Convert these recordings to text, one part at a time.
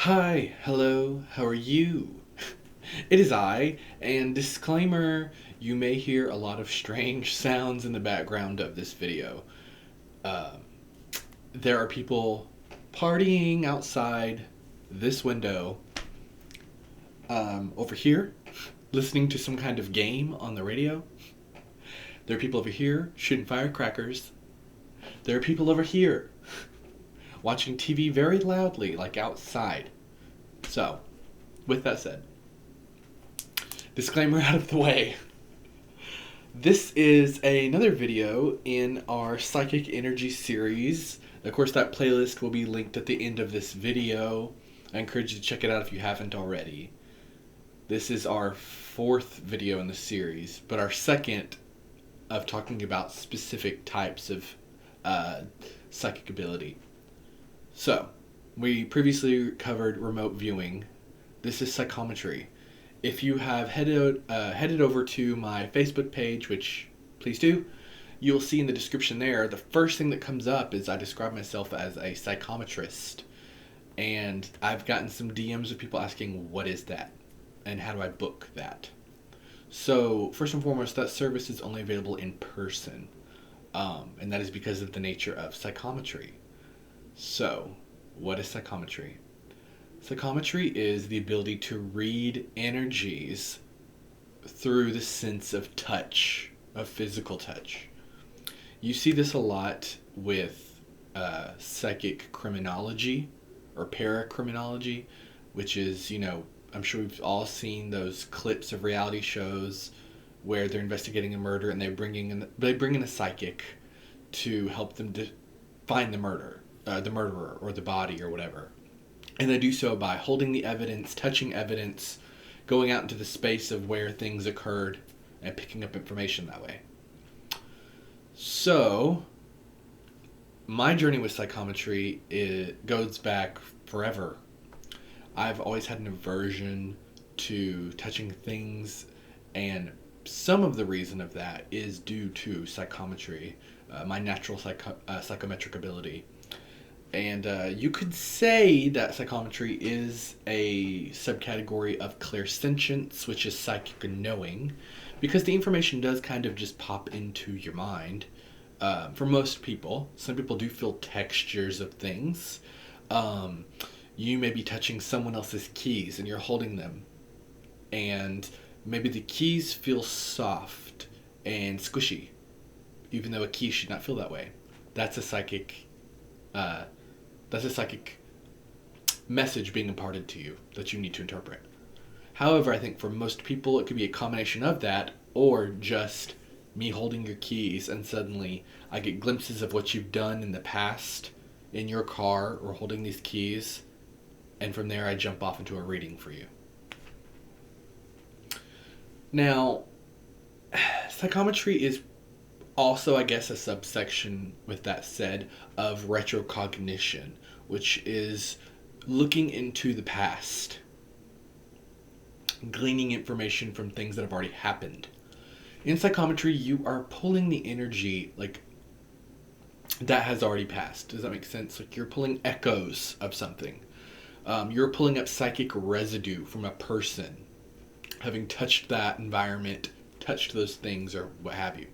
Hi, hello, how are you? It is I, and disclaimer, you may hear a lot of strange sounds in the background of this video. Uh, there are people partying outside this window, over here, listening to some kind of game on the radio. There are people over here shooting firecrackers. There are people over here watching TV very loudly, like outside. So, with that said, disclaimer out of the way. This is another video in our Psychic Energy series. Of course, that playlist will be linked at the end of this video. I encourage you to check it out if you haven't already. This is our fourth video in the series, but our second of talking about specific types of psychic ability. So, we previously covered remote viewing. This is psychometry. If you have headed over to my Facebook page, which please do, you'll see in the description there, the first thing that comes up is I describe myself as a psychometrist. And I've gotten some DMs of people asking, what is that? And how do I book that? So, first and foremost, that service is only available in person. And that is because of the nature of psychometry. So, what is psychometry? Psychometry is the ability to read energies through the sense of touch, of physical touch. You see this a lot with psychic criminology or paracriminology, which is, I'm sure we've all seen those clips of reality shows where they're investigating a murder and they bring in a psychic to help them find the murderer or the body or whatever. And they do so by holding the evidence, touching evidence, going out into the space of where things occurred, and picking up information that way. So, my journey with psychometry goes back forever. I've always had an aversion to touching things, and some of the reason of that is due to psychometry, my natural psychometric ability. And you could say that psychometry is a subcategory of clairsentience, which is psychic knowing, because the information does kind of just pop into your mind. For most people, some people do feel textures of things. You may be touching someone else's keys and you're holding them, and maybe the keys feel soft and squishy, even though a key should not feel that way. That's a psychic message being imparted to you that you need to interpret. However, I think for most people it could be a combination of that or just me holding your keys and suddenly I get glimpses of what you've done in the past in your car or holding these keys, and from there I jump off into a reading for you. Now, psychometry is also, I guess, a subsection, with that said, of retrocognition, which is looking into the past, gleaning information from things that have already happened. In psychometry, you are pulling the energy, that has already passed. Does that make sense? Like, you're pulling echoes of something. You're pulling up psychic residue from a person, having touched that environment, touched those things, or what have you.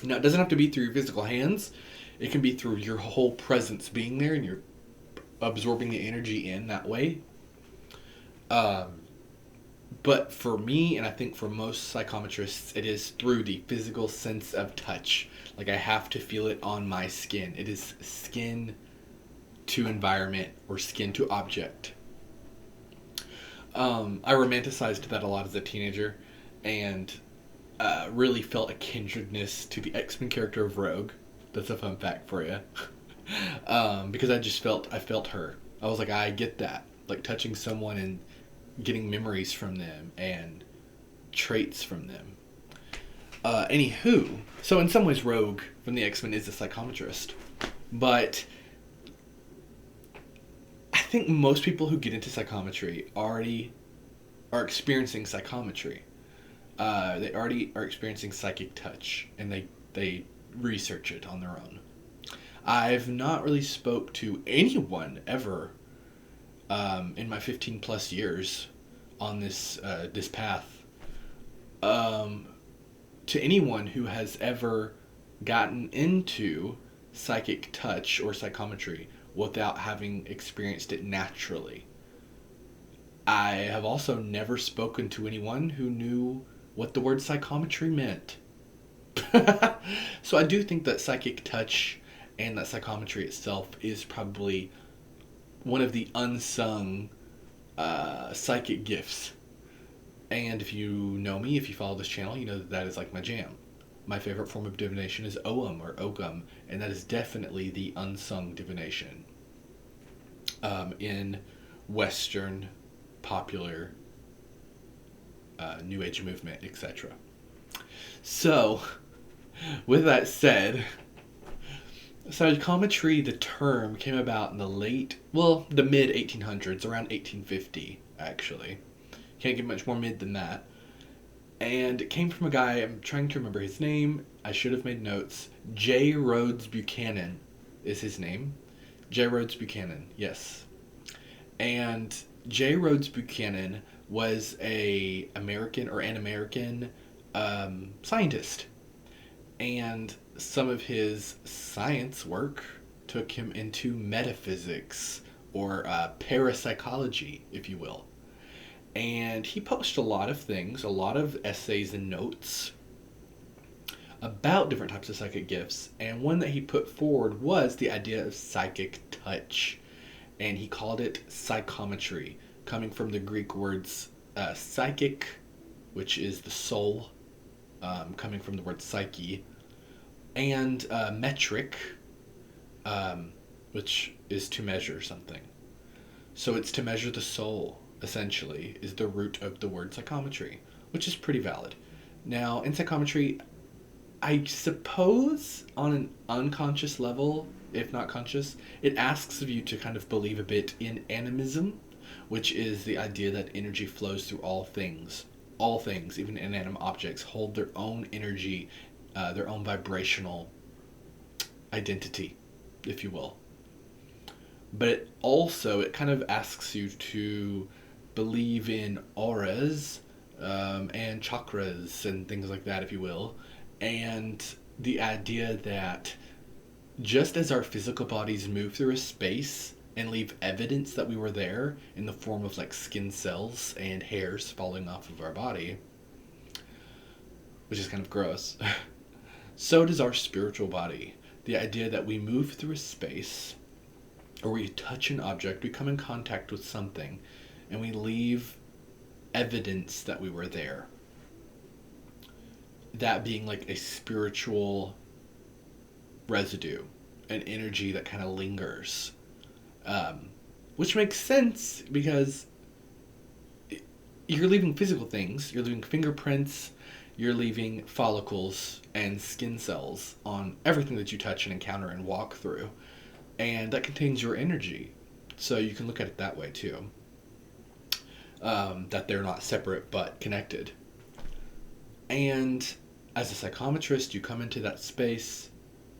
Now, it doesn't have to be through your physical hands. It can be through your whole presence being there and you're absorbing the energy in that way. But for me, and I think for most psychometrists, it is through the physical sense of touch. Like, I have to feel it on my skin. It is skin to environment or skin to object. I romanticized that a lot as a teenager and really felt a kindredness to the X-Men character of Rogue. That's a fun fact for you. Because I felt her. I was like, I get that. Like, touching someone and getting memories from them and traits from them. Anywho, so in some ways Rogue from the X-Men is a psychometrist. But I think most people who get into psychometry already are experiencing psychometry. They already are experiencing psychic touch, and they research it on their own. I've not really spoke to anyone ever in my 15 plus years on this path. Um, to anyone who has ever gotten into psychic touch or psychometry without having experienced it naturally. I have also never spoken to anyone who knew what the word psychometry meant. So I do think that psychic touch and that psychometry itself is probably one of the unsung psychic gifts. And if you know me, if you follow this channel, you know that that is like my jam. My favorite form of divination is Ogham or Ogham, and that is definitely the unsung divination in Western popular New Age movement, etc. So, with that said, psychometry, the term, came about in the mid 1800s, around 1850, actually. Can't get much more mid than that. And it came from a guy, I'm trying to remember his name, I should have made notes. J. Rhodes Buchanan is his name. J. Rhodes Buchanan, yes. And J. Rhodes Buchanan was an American scientist. And some of his science work took him into metaphysics, or parapsychology, if you will. And he published a lot of things, a lot of essays and notes about different types of psychic gifts. And one that he put forward was the idea of psychic touch. And he called it psychometry, coming from the Greek words psychic, which is the soul, coming from the word psyche, and metric, which is to measure something. So it's to measure the soul, essentially, is the root of the word psychometry, which is pretty valid. Now, in psychometry, I suppose on an unconscious level, if not conscious, it asks of you to kind of believe a bit in animism, which is the idea that energy flows through all things. All things, even inanimate objects, hold their own energy, their own vibrational identity, if you will. But it kind of asks you to believe in auras and chakras and things like that, if you will. And the idea that just as our physical bodies move through a space and leave evidence that we were there in the form of like skin cells and hairs falling off of our body, which is kind of gross, so does our spiritual body. The idea that we move through a space, or we touch an object, we come in contact with something, and we leave evidence that we were there. That being like a spiritual residue, an energy that kind of lingers. Which makes sense because you're leaving physical things, you're leaving fingerprints, you're leaving follicles and skin cells on everything that you touch and encounter and walk through. And that contains your energy. So you can look at it that way too. That they're not separate but connected. And as a psychometrist, you come into that space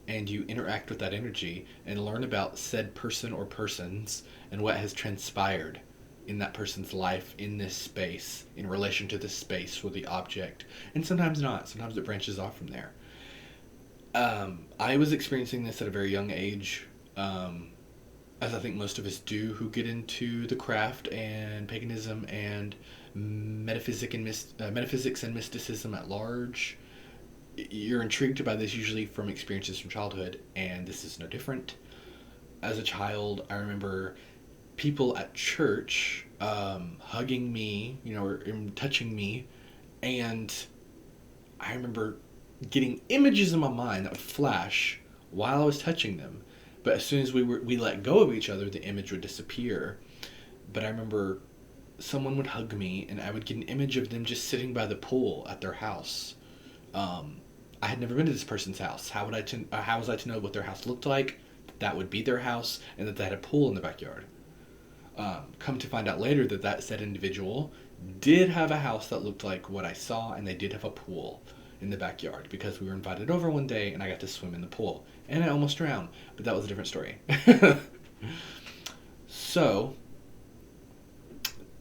and you interact with that energy and learn about said person or persons and what has transpired in that person's life in this space, in relation to this space or the object. And sometimes not. Sometimes it branches off from there. I was experiencing this at a very young age, as I think most of us do who get into the craft and paganism and metaphysics and mysticism at large. You're intrigued by this usually from experiences from childhood, and this is no different. As a child, I remember people at church hugging me, or touching me, and I remember getting images in my mind that would flash while I was touching them. But as soon as we let go of each other, the image would disappear. But I remember someone would hug me, and I would get an image of them just sitting by the pool at their house. I had never been to this person's house. How was I to know what their house looked like? That would be their house, and that they had a pool in the backyard. Come to find out later that said individual did have a house that looked like what I saw, and they did have a pool in the backyard because we were invited over one day and I got to swim in the pool. And I almost drowned, but that was a different story. So,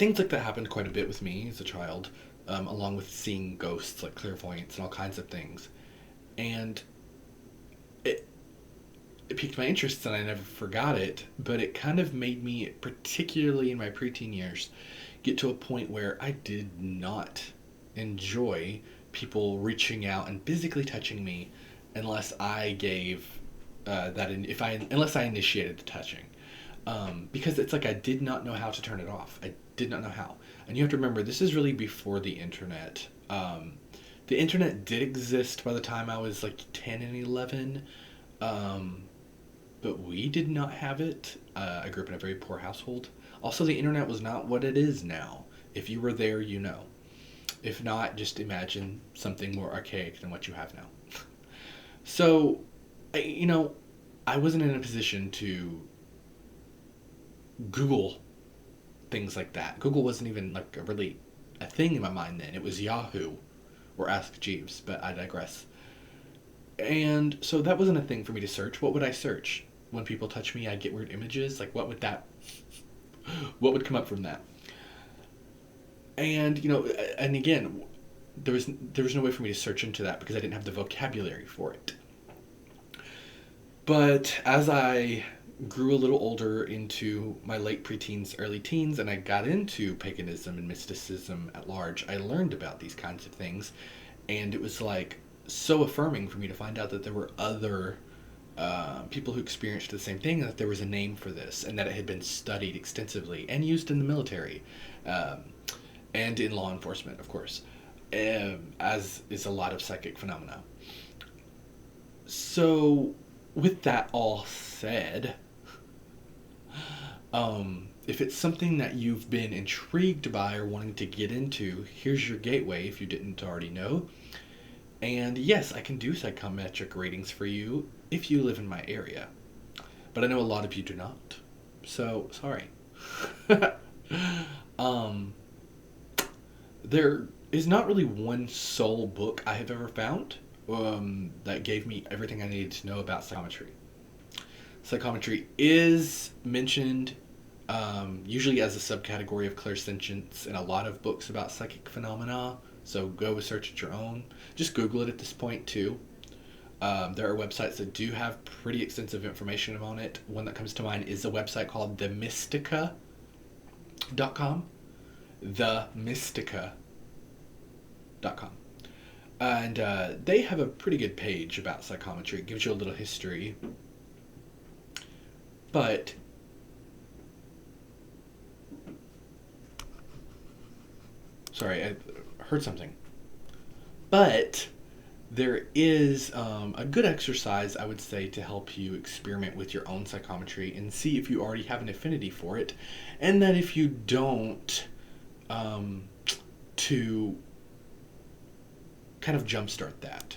things like that happened quite a bit with me as a child, along with seeing ghosts, like clairvoyance and all kinds of things. And it, it piqued my interest and I never forgot it, but it kind of made me, particularly in my preteen years, get to a point where I did not enjoy people reaching out and physically touching me unless I gave unless I initiated the touching. Because it's like I did not know how to turn it off. I did not know how. And you have to remember, this is really before the internet. The internet did exist by the time I was like 10 and 11, but we did not have it. I grew up in a very poor household. Also, the internet was not what it is now. If you were there, you know. If not, just imagine something more archaic than what you have now. So, I wasn't in a position to Google things like that. Google wasn't even like really a thing in my mind then. It was Yahoo or Ask Jeeves, but I digress. And so that wasn't a thing for me to search. What would I search? When people touch me, I'd get weird images. Like, what would come up from that? And, and again, there was no way for me to search into that because I didn't have the vocabulary for it. But as I grew a little older into my late preteens, early teens, and I got into paganism and mysticism at large, I learned about these kinds of things. And it was like so affirming for me to find out that there were other people who experienced the same thing, and that there was a name for this, and that it had been studied extensively and used in the military, and in law enforcement, of course, as is a lot of psychic phenomena. So, with that all said, if it's something that you've been intrigued by or wanting to get into, here's your gateway if you didn't already know. And yes, I can do psychometric readings for you if you live in my area. But I know a lot of you do not. So, sorry. There is not really one sole book I have ever found that gave me everything I needed to know about psychometry. Psychometry is mentioned usually as a subcategory of clairsentience in a lot of books about psychic phenomena. So go search at your own. Just Google it at this point too. There are websites that do have pretty extensive information on it. One that comes to mind is a website called themystica.com. Themystica.com. And they have a pretty good page about psychometry. It gives you a little history. But sorry, I heard something. But there is a good exercise, I would say, to help you experiment with your own psychometry and see if you already have an affinity for it, and that if you don't, to kind of jumpstart that.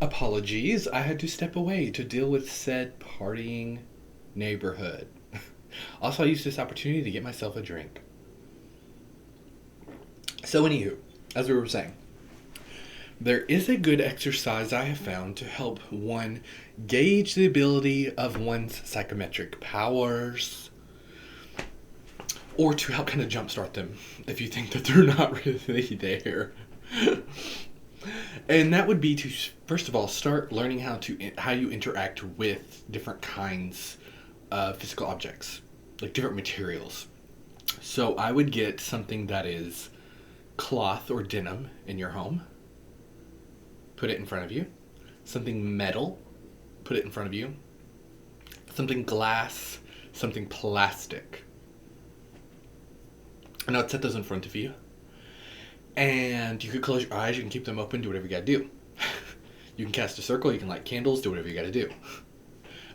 Apologies, I had to step away to deal with said partying neighborhood. Also, I used this opportunity to get myself a drink. So anywho, as we were saying, there is a good exercise I have found to help one gauge the ability of one's psychometric powers, or to help kind of jumpstart them if you think that they're not really there. And that would be to, first of all, start learning how you interact with different kinds of physical objects, like different materials. So I would get something that is cloth or denim in your home. Put it in front of you. Something metal. Put it in front of you. Something glass. Something plastic. And I'd set those in front of you. And you could close your eyes. You can keep them open. Do whatever you gotta do. You can cast a circle. You can light candles. Do whatever you gotta do.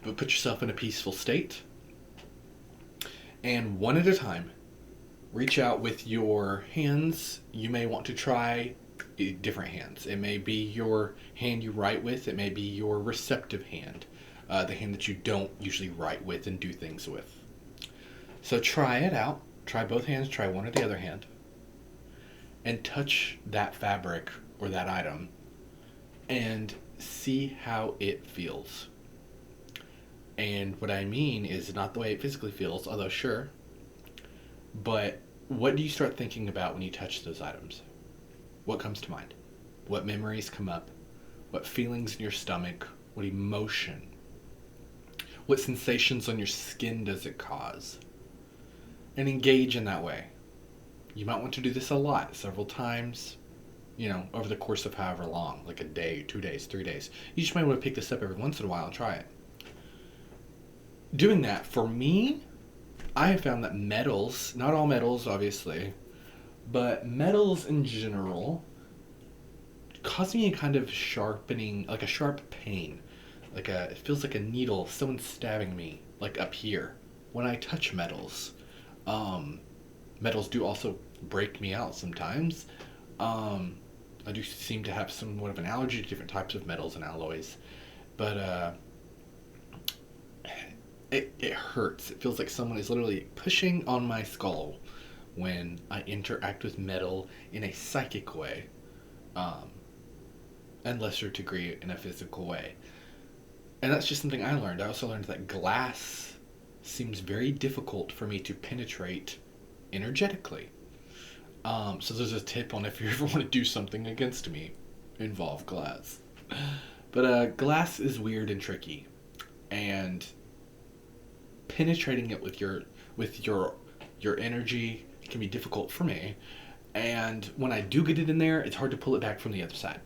But put yourself in a peaceful state. And one at a time, reach out with your hands. You may want to try different hands. It may be your hand you write with. It may be your receptive hand. The hand that you don't usually write with and do things with. So try it out. Try both hands. Try one or the other hand. And touch that fabric or that item. And see how it feels. And what I mean is not the way it physically feels, although sure. But what do you start thinking about when you touch those items? What comes to mind? What memories come up? What feelings in your stomach? What emotion? What sensations on your skin does it cause? And engage in that way. You might want to do this a lot, several times, over the course of however long, like a day, 2 days, 3 days. You just might want to pick this up every once in a while and try it. Doing that, for me, I have found that metals, not all metals obviously, but metals in general, cause me a kind of sharpening, like a sharp pain. It feels like a needle, someone's stabbing me, like up here, when I touch metals. Metals do also break me out sometimes. I do seem to have somewhat of an allergy to different types of metals and alloys, but it hurts. It feels like someone is literally pushing on my skull when I interact with metal in a psychic way, and lesser degree in a physical way. And that's just something I learned. I also learned that glass seems very difficult for me to penetrate energetically. So there's a tip on if you ever want to do something against me, involve glass. But glass is weird and tricky, and penetrating it with your energy can be difficult for me. And when I do get it in there, it's hard to pull it back from the other side.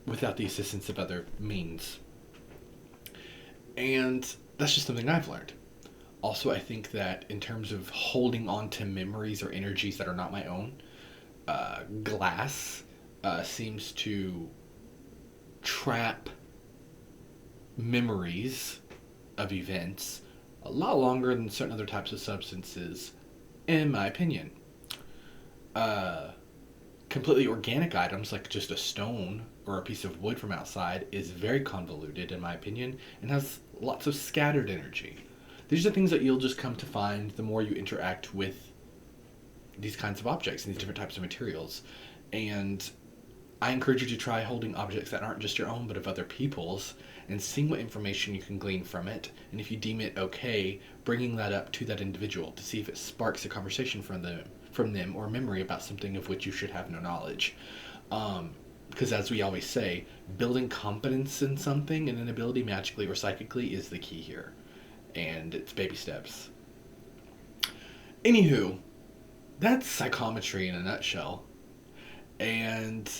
Without the assistance of other means. And that's just something I've learned. Also, I think that in terms of holding on to memories or energies that are not my own, glass seems to trap memories of events a lot longer than certain other types of substances, in my opinion. Completely organic items, like just a stone or a piece of wood from outside, is very convoluted, in my opinion, and has lots of scattered energy. These are things that you'll just come to find the more you interact with these kinds of objects and these different types of materials. And I encourage you to try holding objects that aren't just your own but of other people's, and seeing what information you can glean from it, and if you deem it okay, bringing that up to that individual to see if it sparks a conversation from them or a memory about something of which you should have no knowledge. Because as we always say, building competence in something and an ability magically or psychically is the key here. And it's baby steps. Anywho, that's psychometry in a nutshell. And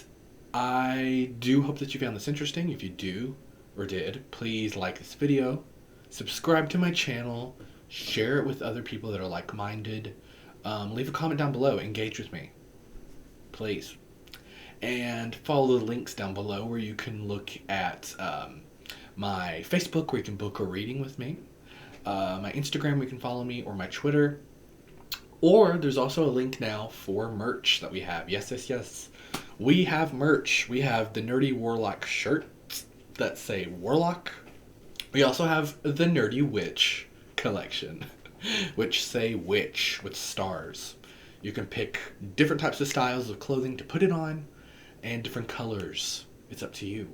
I do hope that you found this interesting. If you do or did, please like this video, subscribe to my channel, share it with other people that are like-minded, leave a comment down below, engage with me, please. And follow the links down below where you can look at my Facebook, where you can book a reading with me, my Instagram where you can follow me, or my Twitter. Or there's also a link now for merch that we have. Yes. We have merch. We have the Nerdy Warlock shirts that say Warlock. We also have the Nerdy Witch collection, which say witch with stars. You can pick different types of styles of clothing to put it on and different colors. It's up to you.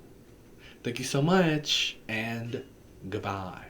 Thank you so much, and goodbye.